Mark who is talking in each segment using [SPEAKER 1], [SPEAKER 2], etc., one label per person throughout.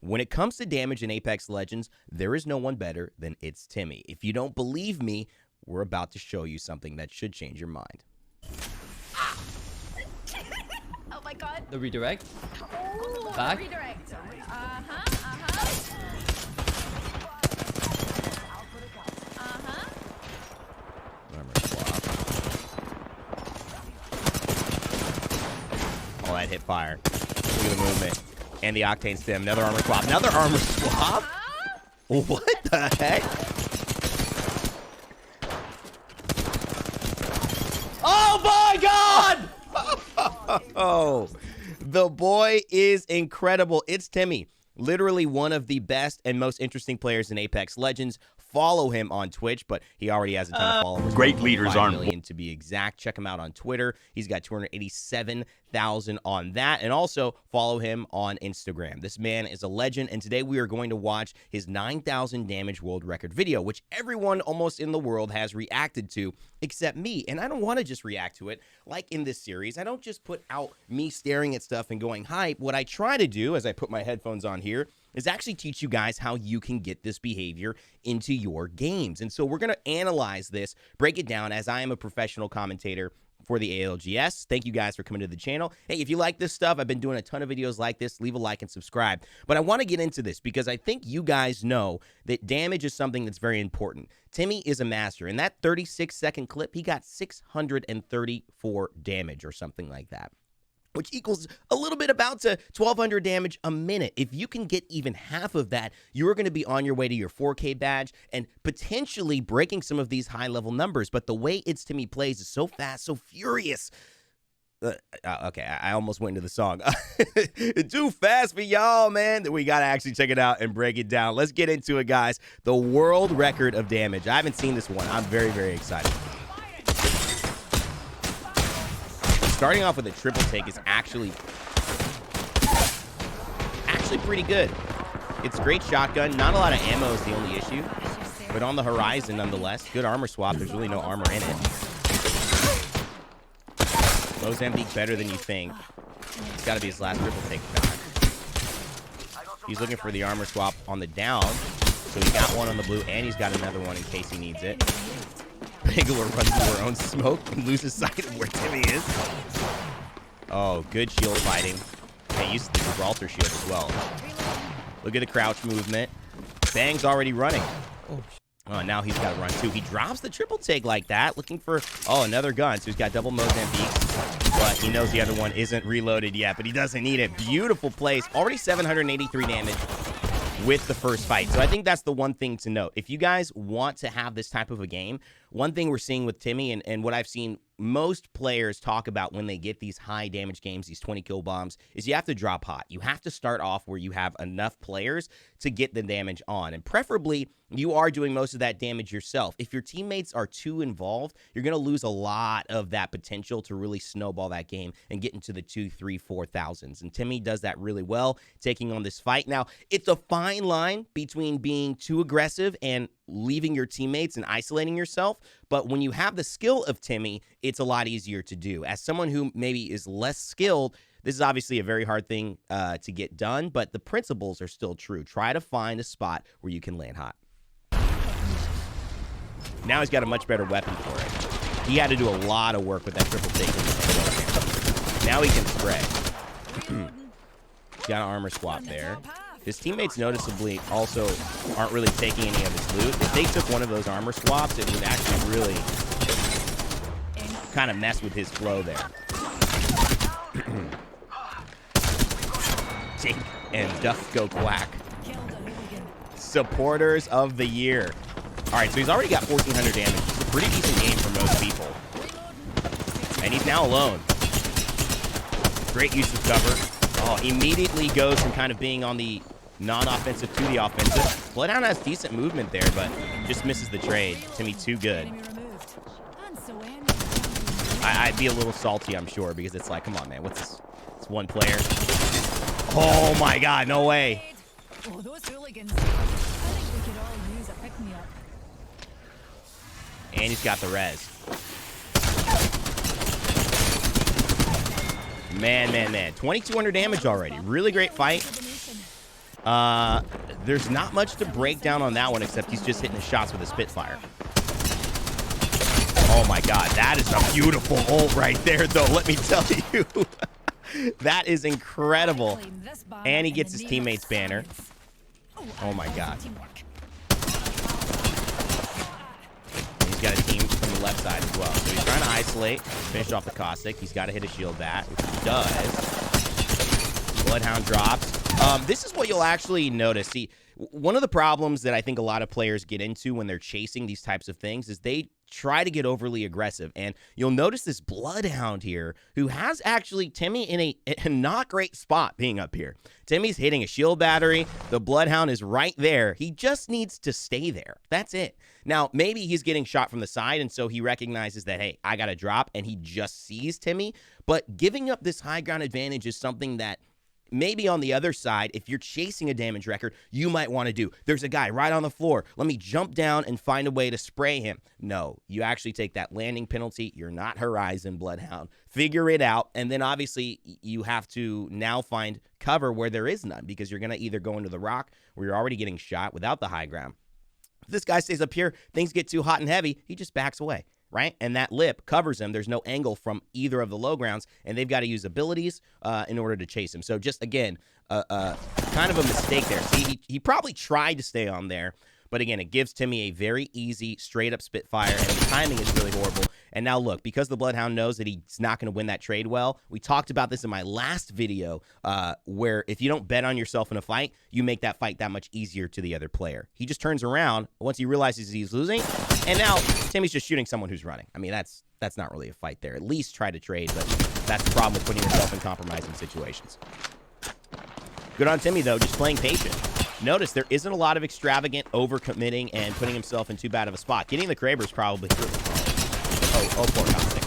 [SPEAKER 1] When it comes to damage in Apex Legends, there is no one better than iiTzTimmy. If you don't believe me, we're about to show you something that should change your mind.
[SPEAKER 2] Oh my god.
[SPEAKER 3] The redirect.
[SPEAKER 2] Oh,
[SPEAKER 3] Back.
[SPEAKER 2] the redirect.
[SPEAKER 1] Armor swap. Oh, that hit fire. Look at the movement. And the Octane stem. Another armor swap. Another armor swap? What the heck? Oh my god! Oh, the boy is incredible. iiTzTimmy, literally one of the best and most interesting players in Apex Legends. Follow him on Twitch, but he already has a ton of followers.
[SPEAKER 4] Great leaders aren't
[SPEAKER 1] 5 million to be exact. Check him out on Twitter. He's got 287,000 on that. And also follow him on Instagram. This man is a legend, and today we are going to watch his 9,000 damage world record video, which everyone almost in the world has reacted to except me. And I don't want to just react to it. Like in this series, I don't just put out me staring at stuff and going hype. What I try to do, as I put my headphones on here, is actually teach you guys how you can get this behavior into your games. And so we're going to analyze this, break it down, as I am a professional commentator for the ALGS. Thank you guys for coming to the channel. Hey, if you like this stuff, I've been doing a ton of videos like this. Leave a like and subscribe. But I want to get into this because I think you guys know that damage is something that's very important. Timmy is a master. In that 36-second clip, he got 634 damage or something like that, which equals a little bit about to 1,200 damage a minute. If you can get even half of that, you're going to be on your way to your 4K badge and potentially breaking some of these high-level numbers. But the way iiTzTimmy plays is so fast, so furious. Okay, I almost went into the song. Too fast for y'all, man. We got to actually check it out and break it down. Let's get into it, guys. The world record of damage. I haven't seen this one. I'm very, very excited. Starting off with a triple take is actually pretty good. It's great shotgun. Not a lot of ammo is the only issue, but on the horizon nonetheless. Good armor swap. There's really no armor in it. Mozambique better than you think. It's got to be his last triple take shot. He's looking for the armor swap on the down, so he got one on the blue, and he's got another one in case he needs it. Bigler runs into her own smoke and loses sight of where Timmy is. Oh, good shield fighting. They used the Gibraltar shield as well. Look at the crouch movement. Bang's already running. Oh, now he's got to run too. He drops the triple take like that, looking for, oh, another gun. So he's got double Mozambique, but he knows the other one isn't reloaded yet, but he doesn't need it. Beautiful place. Already 783 damage with the first fight. So I think that's the one thing to note. If you guys want to have this type of a game, one thing we're seeing with Timmy and what I've seen most players talk about when they get these high damage games, these 20 kill bombs, is you have to drop hot. You have to start off where you have enough players to get the damage on. And preferably, you are doing most of that damage yourself. If your teammates are too involved, you're going to lose a lot of that potential to really snowball that game and get into the 2, 3, 4,000s. And Timmy does that really well, taking on this fight. Now, it's a fine line between being too aggressive and leaving your teammates and isolating yourself, but when you have the skill of Timmy, it's a lot easier to do. As someone who maybe is less skilled, this is obviously a very hard thing to get done, but the principles are still true. Try to find a spot where you can land hot. Now he's got a much better weapon for it. He had to do a lot of work with that triple take. Now he can spread. Got an armor swap there. His teammates noticeably also aren't really taking any of his loot. If they took one of those armor swaps, it would actually really kind of mess with his flow there. Jake and Duck go quack. Supporters of the year. All right, so he's already got 1,400 damage. It's a pretty decent game for most people. And he's now alone. Great use of cover. Oh, immediately goes from kind of being on the non-offensive to the offensive. Bloodhound has decent movement there, but just misses the trade. Timmy too good. I'd be a little salty, I'm sure, because it's like, come on, man, what's this? It's one player. Oh my God, no way.
[SPEAKER 2] Oh, those hooligans. I think we could all use a pick-me-up.
[SPEAKER 1] And he's got the res. Man. 2,200 damage already. Really great fight. There's not much to break down on that one, except he's just hitting the shots with a Spitfire. Oh my God, that is a beautiful ult right there, though. Let me tell you, that is incredible. And he gets his teammate's banner. Oh my God. He's got a team from the left side as well. So he's trying to isolate, finish off the Caustic. He's got to hit a shield bat, which he does. Bloodhound drops. This is what you'll actually notice. See, one of the problems that I think a lot of players get into when they're chasing these types of things is they try to get overly aggressive. And you'll notice this Bloodhound here, who has actually Timmy in a not great spot being up here. Timmy's hitting a shield battery. The Bloodhound is right there. He just needs to stay there. That's it. Now, maybe he's getting shot from the side, and so he recognizes that, hey, I got to drop, and he just sees Timmy. But giving up this high ground advantage is something that maybe on the other side, if you're chasing a damage record, you might want to do. There's a guy right on the floor. Let me jump down and find a way to spray him. No, you actually take that landing penalty. You're not Horizon Bloodhound. Figure it out. And then obviously you have to now find cover where there is none, because you're going to either go into the rock where you're already getting shot without the high ground. If this guy stays up here, things get too hot and heavy, he just backs away. Right? And that lip covers him. There's no angle from either of the low grounds, and they've got to use abilities in order to chase him. So just, again, kind of a mistake there. See, he probably tried to stay on there, but again, it gives Timmy a very easy, straight-up Spitfire, and the timing is really horrible. And now look, because the Bloodhound knows that he's not going to win that trade well, we talked about this in my last video, where if you don't bet on yourself in a fight, you make that fight that much easier to the other player. He just turns around once he realizes he's losing, and now Timmy's just shooting someone who's running. I mean, that's not really a fight there. At least try to trade, but that's the problem with putting yourself in compromising situations. Good on Timmy, though, just playing patient. Notice there isn't a lot of extravagant overcommitting and putting himself in too bad of a spot. Getting the Kraber is probably true. Oh, poor Caustic.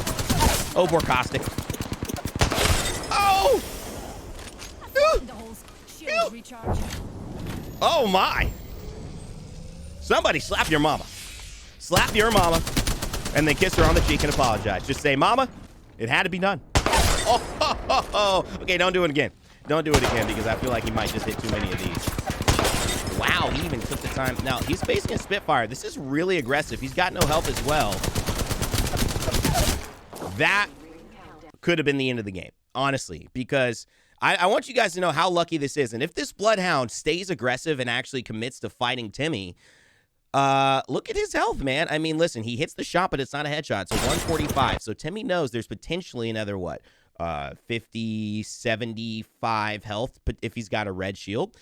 [SPEAKER 1] Oh, poor Caustic. Oh! Oh, my. Somebody slap your mama. Slap your mama, and then kiss her on the cheek and apologize. Just say, Mama, it had to be done. Oh. Okay, don't do it again. Don't do it again, because I feel like he might just hit too many of these. Wow, he even took the time. Now, he's facing a Spitfire. This is really aggressive. He's got no health as well. That could have been the end of the game, honestly, because I want you guys to know how lucky this is. And if this Bloodhound stays aggressive and actually commits to fighting Timmy, look at his health, man. I mean, listen, he hits the shot, but it's not a headshot. So 145. So Timmy knows there's potentially another, what, 50, 75 health, but if he's got a red shield.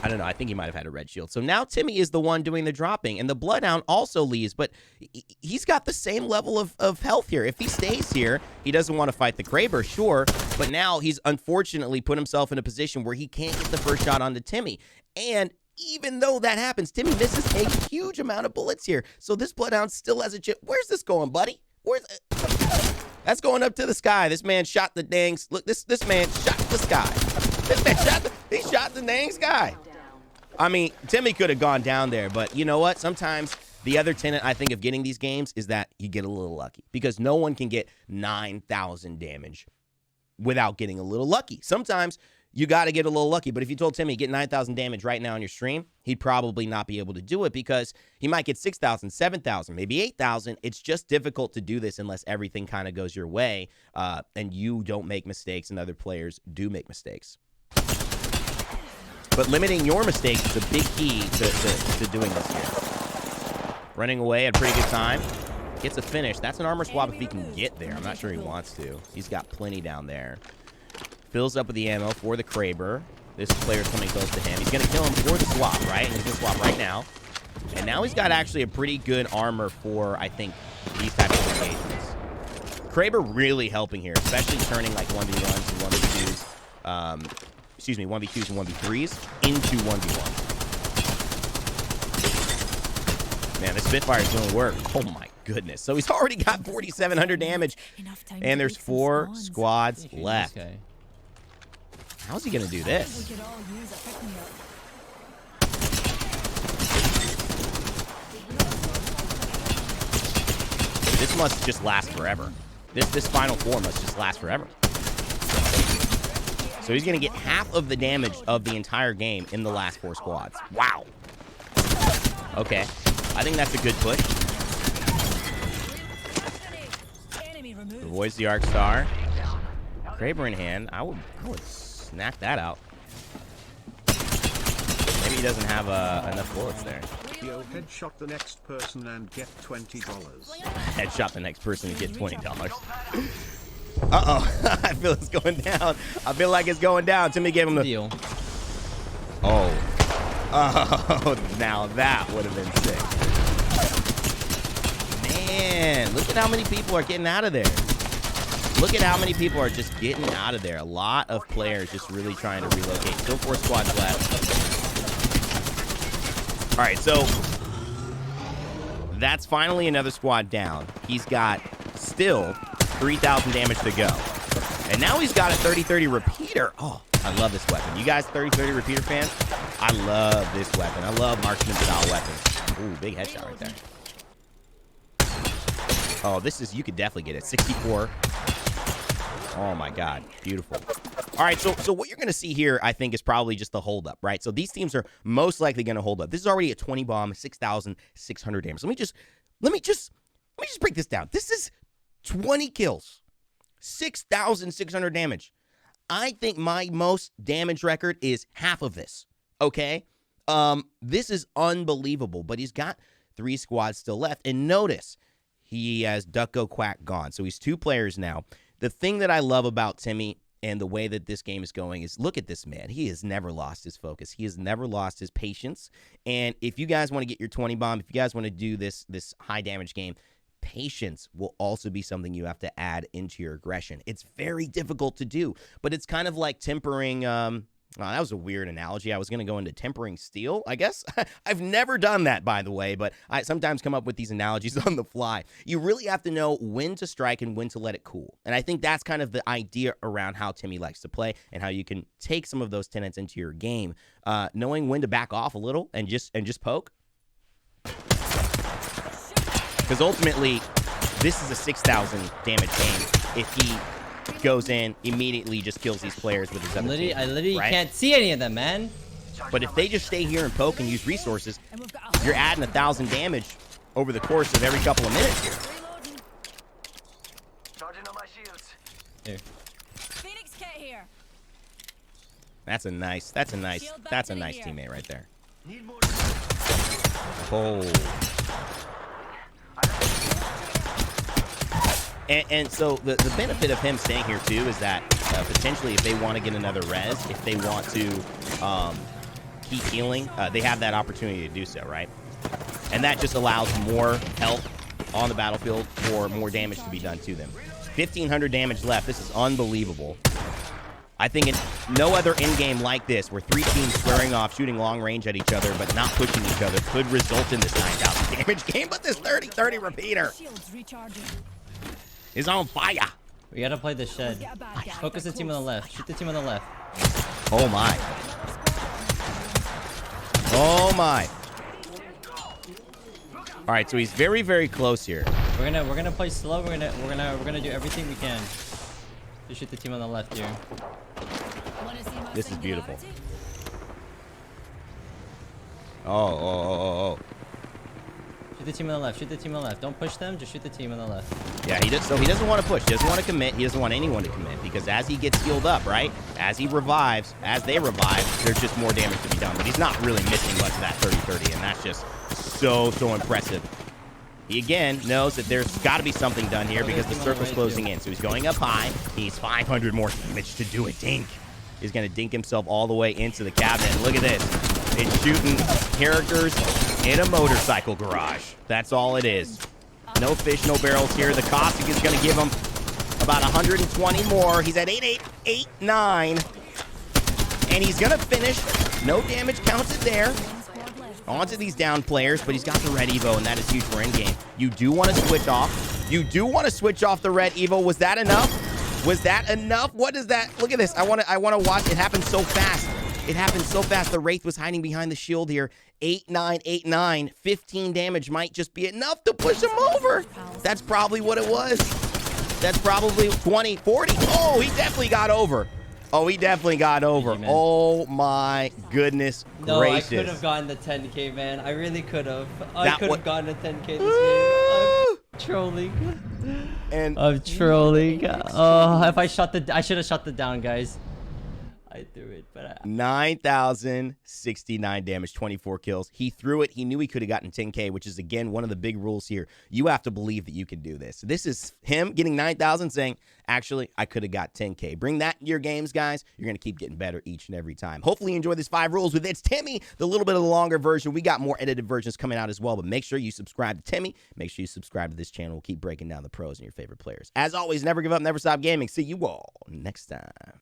[SPEAKER 1] I don't know. I think he might have had a red shield. So now Timmy is the one doing the dropping, and the Bloodhound also leaves, but he's got the same level of health here. If he stays here, he doesn't want to fight the Kraber, sure, but now he's unfortunately put himself in a position where he can't get the first shot onto Timmy. And even though that happens, Timmy misses a huge amount of bullets here. So this Bloodhound still has a chip. Where's this going, buddy? That's going up to the sky. This man shot the dang... Look, this man shot the sky. This man shot the dang sky. I mean, Timmy could have gone down there, but you know what? Sometimes the other tenet, I think, of getting these games is that you get a little lucky, because no one can get 9,000 damage without getting a little lucky. Sometimes you got to get a little lucky, but if you told Timmy get 9,000 damage right now on your stream, he'd probably not be able to do it, because he might get 6,000, 7,000, maybe 8,000. It's just difficult to do this unless everything kind of goes your way, and you don't make mistakes and other players do make mistakes. But limiting your mistakes is a big key to doing this here. Running away at a pretty good time. Gets a finish. That's an armor swap if he can get there. I'm not sure he wants to. He's got plenty down there. Fills up with the ammo for the Kraber. This player's coming close to him. He's going to kill him for the swap, right? And he's going to swap right now. And now he's got actually a pretty good armor for, I think, these types of engagements. Kraber really helping here, especially turning like 1v1s and 1v2s. Excuse me, 1v2s and 1v3s into 1v1s. Man, this Spitfire is doing work. Oh my goodness. So he's already got 4,700 damage, and there's 4 squads left. How's he going to do this? This must just last forever. This Final 4 must just last forever. So he's going to get half of the damage of the entire game in the last 4 squads. Wow. Okay. I think that's a good push. Avoids the Arc Star. Kraber in hand. I would snack that out. Maybe he doesn't have enough bullets there.
[SPEAKER 3] Yo, headshot the next person and get $20.
[SPEAKER 1] Headshot the next person and get $20. Uh-oh. I feel it's going down. I feel like it's going down. Timmy gave him the
[SPEAKER 4] deal.
[SPEAKER 1] Oh. Oh, now that would have been sick. Man, look at how many people are getting out of there. Look at how many people are just getting out of there. A lot of players just really trying to relocate. Still 4 squads left. All right, so that's finally another squad down. He's got still 3,000 damage to go. And now he's got a 30-30 repeater. Oh, I love this weapon. You guys 30-30 repeater fans? I love this weapon. I love marksman-style weapons. Ooh, big headshot right there. Oh, this is, you could definitely get it. 64. Oh, my God. Beautiful. All right, so what you're going to see here, I think, is probably just the hold-up, right? So these teams are most likely going to hold up. This is already a 20 bomb, 6,600 damage. Let me just break this down. This is 20 kills, 6,600 damage. I think my most damage record is half of this, okay? This is unbelievable, but he's got 3 squads still left. And notice, he has Duck Go Quack gone. So he's 2 players now. The thing that I love about Timmy and the way that this game is going is, look at this man. He has never lost his focus. He has never lost his patience. And if you guys want to get your 20 bomb, if you guys want to do this high damage game, patience will also be something you have to add into your aggression. It's very difficult to do, but it's kind of like tempering. That was a weird analogy. I was going to go into tempering steel, I guess. I've never done that, by the way, but I sometimes come up with these analogies on the fly. You really have to know when to strike and when to let it cool. And I think that's kind of the idea around how Timmy likes to play and how you can take some of those tenets into your game, knowing when to back off a little and just poke. Because ultimately, this is a 6,000 damage game. If he goes in, immediately just kills these players with his other team,
[SPEAKER 4] I literally
[SPEAKER 1] right?
[SPEAKER 4] can't see any of them, man.
[SPEAKER 1] But if they just stay here and poke and use resources, you're adding 1,000 damage over the course of every couple of minutes here.
[SPEAKER 4] Here.
[SPEAKER 2] Phoenix Cat here.
[SPEAKER 1] That's a nice teammate right there. Oh. And so the benefit of him staying here too is that potentially if they want to get another res, if they want to keep healing, they have that opportunity to do so, right? And that just allows more health on the battlefield for more damage to be done to them. 1,500 damage left. This is unbelievable. I think in no other in-game like this, where 3 teams squaring off, shooting long range at each other, but not pushing each other, could result in this 9,000 damage game. But this 30-30 repeater is on fire.
[SPEAKER 4] We gotta play the shed. Focus the team on the left. Shoot the team on the left.
[SPEAKER 1] Oh my. Oh my. All right, so he's very, very close here.
[SPEAKER 4] We're gonna play slow. We're gonna do everything we can to shoot the team on the left here.
[SPEAKER 1] This is beautiful. Oh.
[SPEAKER 4] Shoot the team on the left. Shoot the team on the left. Don't push them. Just shoot the team on the left.
[SPEAKER 1] Yeah, he doesn't want to push. He doesn't want to commit. He doesn't want anyone to commit because as he gets healed up, right? As he revives, as they revive, there's just more damage to be done. But he's not really missing much of that 30-30, and that's just so impressive. He again knows that there's got to be something done here because the circle's closing in. So he's going up high. He's 500 more damage to do a dink. He's going to dink himself all the way into the cabinet. And look at this. It's shooting characters in a motorcycle garage. That's all it is. No fish, no barrels here. The caustic is going to give him about 120 more. He's at 8,889. And he's going to finish. No damage counted there. Onto these down players, but he's got the red Evo, and that is huge for in-game. You do want to switch off. You do want to switch off the red Evo. Was that enough? Was that enough? What is that? Look at this. I want to watch. It happened so fast. It happened so fast. The Wraith was hiding behind the shield here. 8,989. 15 damage might just be enough to push him over. That's probably what it was. That's probably 20, 40. Oh, he definitely got over. Oh, he definitely got over.
[SPEAKER 4] GG, man.
[SPEAKER 1] Oh my goodness
[SPEAKER 4] No,
[SPEAKER 1] gracious.
[SPEAKER 4] I could have gotten the 10K, man. I really could have. I
[SPEAKER 1] That
[SPEAKER 4] could
[SPEAKER 1] wa-
[SPEAKER 4] have gotten a 10K this game. I'm trolling.
[SPEAKER 1] And
[SPEAKER 4] I'm trolling. Oh, if I shot the, I should have shot the down, guys. I threw it, but I,
[SPEAKER 1] 9,069 damage, 24 kills. He threw it. He knew he could have gotten 10K, which is, again, one of the big rules here. You have to believe that you can do this. This is him getting 9,000 saying, actually, I could have got 10K. Bring that in your games, guys. You're going to keep getting better each and every time. Hopefully you enjoy this 5 rules with iiTzTimmy, the little bit of the longer version. We got more edited versions coming out as well, but make sure you subscribe to Timmy. Make sure you subscribe to this channel. We'll keep breaking down the pros and your favorite players. As always, never give up, never stop gaming. See you all next time.